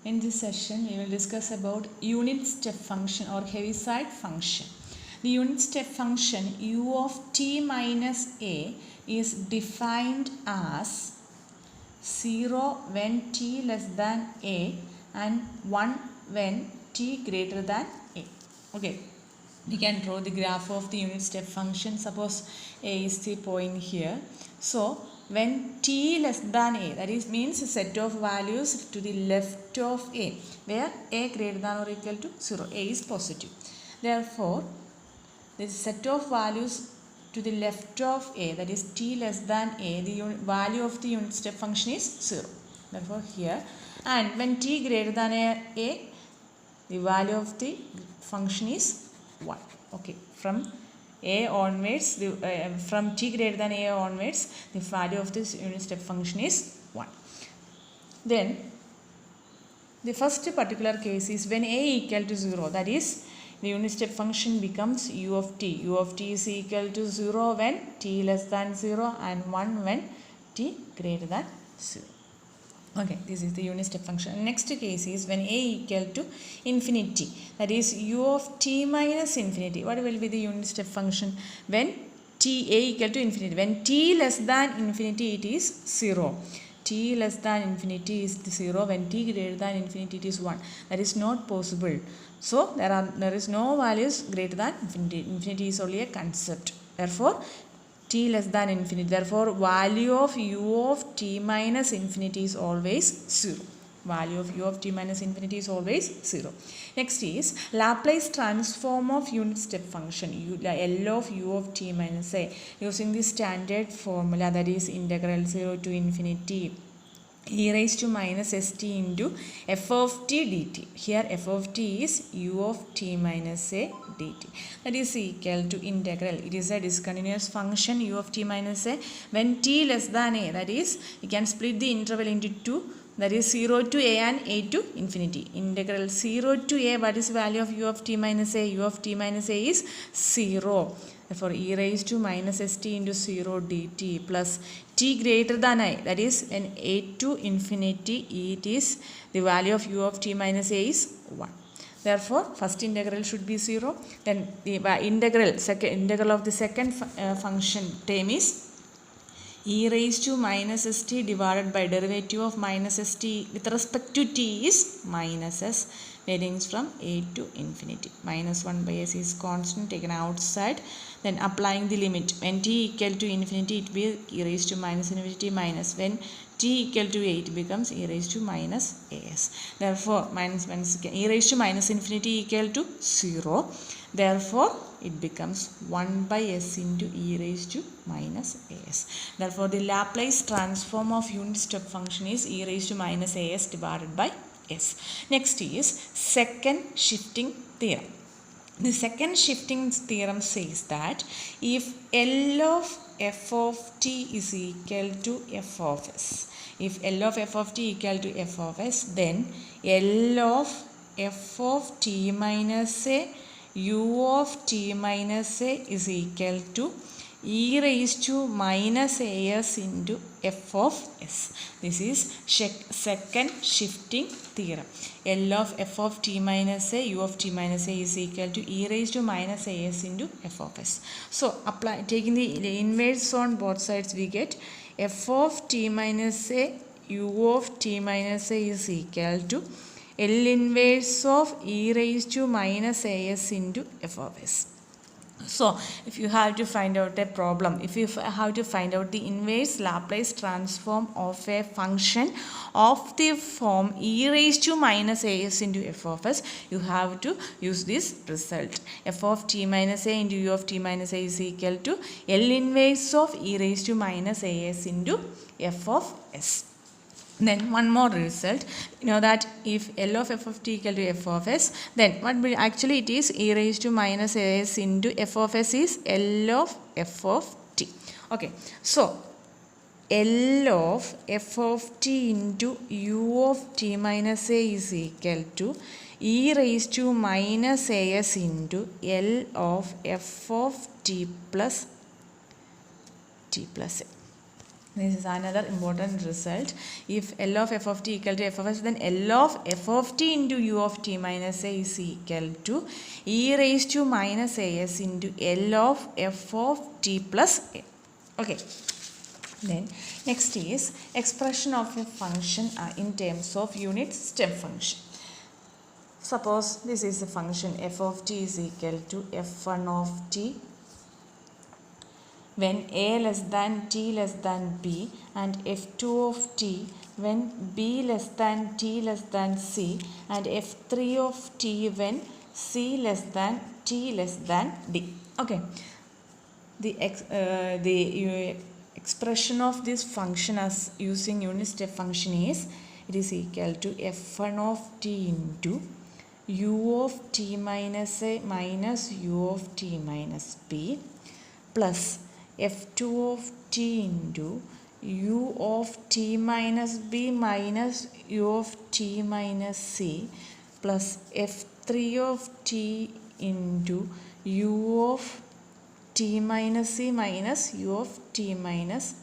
In this session, we will discuss about unit step function or Heaviside function. The unit step function u of t minus a is defined as 0 when t less than a and 1 when t greater than a. Okay, we can draw the graph of the unit step function. Suppose a is the point here. So when t less than a, that is means a set of values to the left of a, where a greater than or equal to 0, a is positive. Therefore, the set of values to the left of a, that is t less than a, the value of the unit step function is 0. Therefore, here, and when t greater than a, the value of the function is 1. Okay, from a onwards, from t greater than a onwards, the value of this unit step function is 1. Then, the first particular case is when a equal to 0, that is, the unit step function becomes u of t. u of t is equal to 0 when t less than 0 and 1 when t greater than 0. Okay, this is the unit step function. Next case is when a equal to infinity, that is u of t minus infinity. What will be the unit step function when a equal to infinity? When t less than infinity, it is 0. T less than infinity is 0. When t greater than infinity, it is 1. That is not possible. So there is no values greater than infinity. Infinity is only a concept. Therefore, t less than infinity. Therefore, value of u of t minus infinity is always 0. Value of u of t minus infinity is always 0. Next is Laplace transform of unit step function, L of u of t minus a, using the standard formula, that is integral 0 to infinity e raised to minus st into f of t dt. Here f of t is u of t minus a dt. That is equal to integral. It is a discontinuous function u of t minus a. When t less than a, that is, you can split the interval into 2. That is 0 to a and a to infinity. Integral 0 to a, what is value of u of t minus a? u of t minus a is 0. Therefore, e raised to minus st into 0 dt plus t greater than I, that is when a to infinity, it is the value of u of t minus a is 1. Therefore, first integral should be 0. Then the integral of the second function term is e raised to minus st divided by derivative of minus st with respect to t is minus s, varying from a to infinity. Minus 1 by s is constant taken outside. Then applying the limit, when t equal to infinity, it will be e raised to minus infinity minus. When t equal to a, it becomes e raised to minus as. Therefore, e raised to minus infinity equal to 0. Therefore, it becomes 1 by s into e raised to minus as. Therefore, the Laplace transform of unit step function is e raised to minus as divided by s. Next is second shifting theorem. The second shifting theorem says that if L of f of t is equal to f of s, if L of f of t equal to f of s, then L of f of t minus a u of t minus a is equal to e raised to minus as into f of s. This is second shifting theorem. L of f of t minus a u of t minus a is equal to e raised to minus as into f of s. So, taking the inverse on both sides, we get f of t minus a u of t minus a is equal to L inverse of e raised to minus as into f of s. So, if you have to find out a problem, if you have to find out the inverse Laplace transform of a function of the form e raised to minus as into f of s, you have to use this result. F of t minus a into u of t minus a is equal to L inverse of e raised to minus as into f of s. Then one more result, you know that if L of f of t equal to f of s, then what will actually it is e raised to minus as into f of s is L of f of t. Okay, so L of f of t into u of t minus a is equal to e raised to minus as into L of f of t plus a. This is another important result. If L of f of t equal to f of s, then L of f of t into u of t minus a is equal to e raised to minus as into L of f of t plus a. Okay. Then next is expression of a function in terms of unit step function. Suppose this is the function f of t is equal to f1 of t when a less than t less than b, and f2 of t when b less than t less than c, and f3 of t when c less than t less than d. Okay, the expression of this function as using unit step function is, it is equal to f1 of t into u of t minus a minus u of t minus b plus f2 of t into u of t minus b minus u of t minus c plus f3 of t into u of t minus c minus u of t minus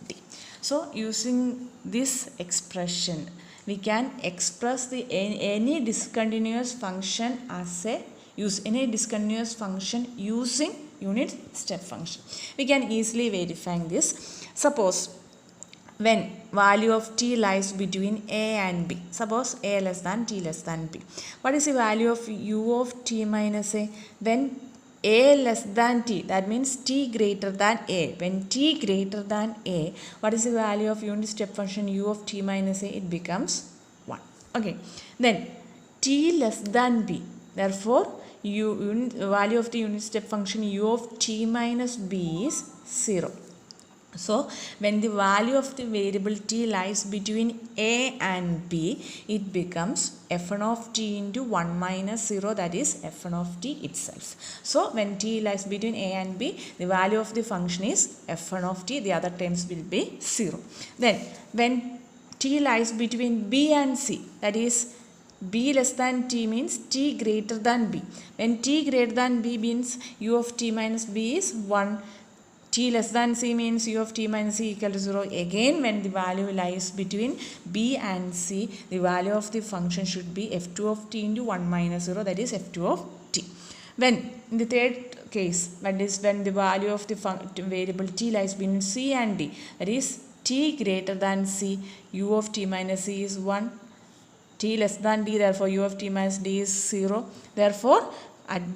d. So using this expression we can express the any discontinuous function as a any discontinuous function using unit step function. We can easily verify this. Suppose when value of t lies between a and b, suppose a less than t less than b, what is the value of u of t minus a? When a less than t, that means t greater than a. When t greater than a, what is the value of unit step function u of t minus a? It becomes 1. Okay, then t less than b, therefore value of the unit step function u of t minus b is 0. So when the value of the variable t lies between a and b, it becomes f1 of t into 1 minus 0, that is f1 of t itself. So when t lies between a and b, the value of the function is f1 of t, the other terms will be 0. Then when t lies between b and c, that is b less than t means t greater than b. When t greater than b means u of t minus b is 1. T less than c means u of t minus c equal to 0. Again, when the value lies between b and c, the value of the function should be f2 of t into 1 minus 0, that is f2 of t. When in the third case, that is when the value of the variable t lies between c and d, that is t greater than c, u of t minus c is 1. T less than d, therefore u of t minus d is 0. Therefore when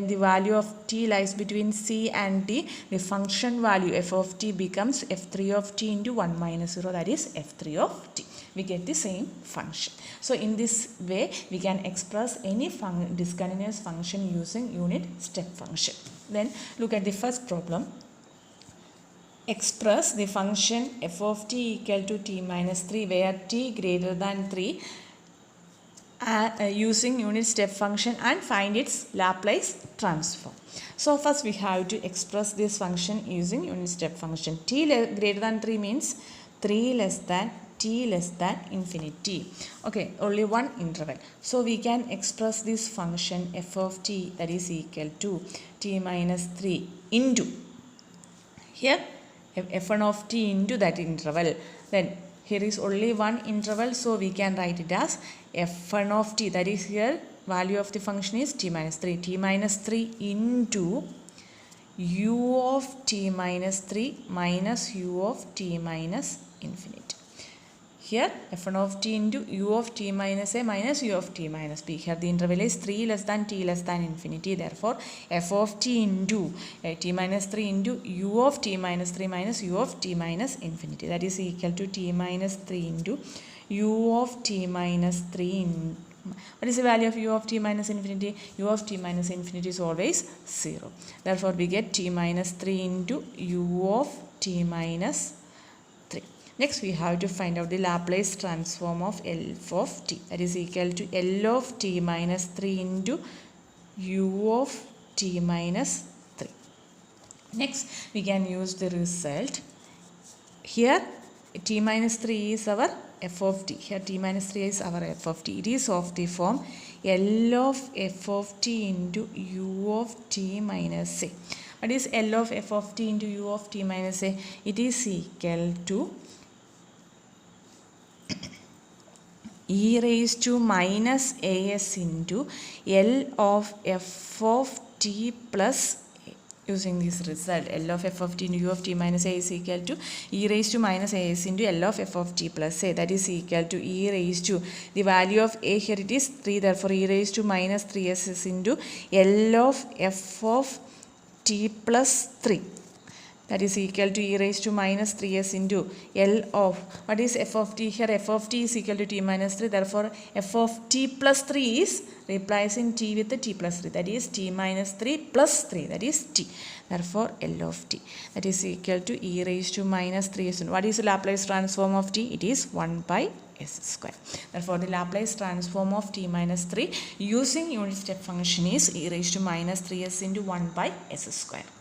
the value of t lies between c and d, the function value f of t becomes f3 of t into 1 minus 0, that is f3 of t. We get the same function. So in this way we can express any discontinuous function using unit step function. Then look at the first problem. Express the function f of t equal to t minus 3 where t greater than 3 using unit step function and find its Laplace transform. So first we have to express this function using unit step function. T greater than 3 means 3 less than t less than infinity. Okay, only one interval. So we can express this function f of t, that is equal to t minus 3 into here f1 of t into that interval. Then here is only one interval, so we can write it as f1 of t, that is here value of the function is t minus 3. T minus 3 into u of t minus 3 minus u of t minus infinity. Here f1 of t into u of t minus a minus u of t minus b. Here the interval is 3 less than t less than infinity. Therefore f of t into t minus 3 into u of t minus 3 minus u of t minus infinity. That is equal to t minus 3 into u of t minus 3 in, what is the value of u of t minus infinity? U of t minus infinity is always 0. Therefore we get t minus 3 into u of t minus 3. Next we have to find out the Laplace transform of L of t, that is equal to L of t minus 3 into u of t minus 3. Next we can use the result. Here t minus 3 is our f of t. Here t minus 3 is our f of t. It is of the form L of f of t into u of t minus a. What is L of f of t into u of t minus a? It is equal to e raised to minus as into L of f of t plus a. Using this result, L of f of t into u of t minus a is equal to e raised to minus as into L of f of t plus a. That is equal to e raised to, the value of a here it is 3, therefore e raised to minus 3s is into L of f of t plus 3. That is equal to e raised to minus 3s into L of, what is f of t here? F of t is equal to t minus 3. Therefore, f of t plus 3 is replacing t with the t plus 3. That is t minus 3 plus 3. That is t. Therefore, L of t. That is equal to e raised to minus 3s. What is the Laplace transform of t? It is 1 by s square. Therefore, the Laplace transform of t minus 3 using unit step function is e raised to minus 3s into 1 by s square.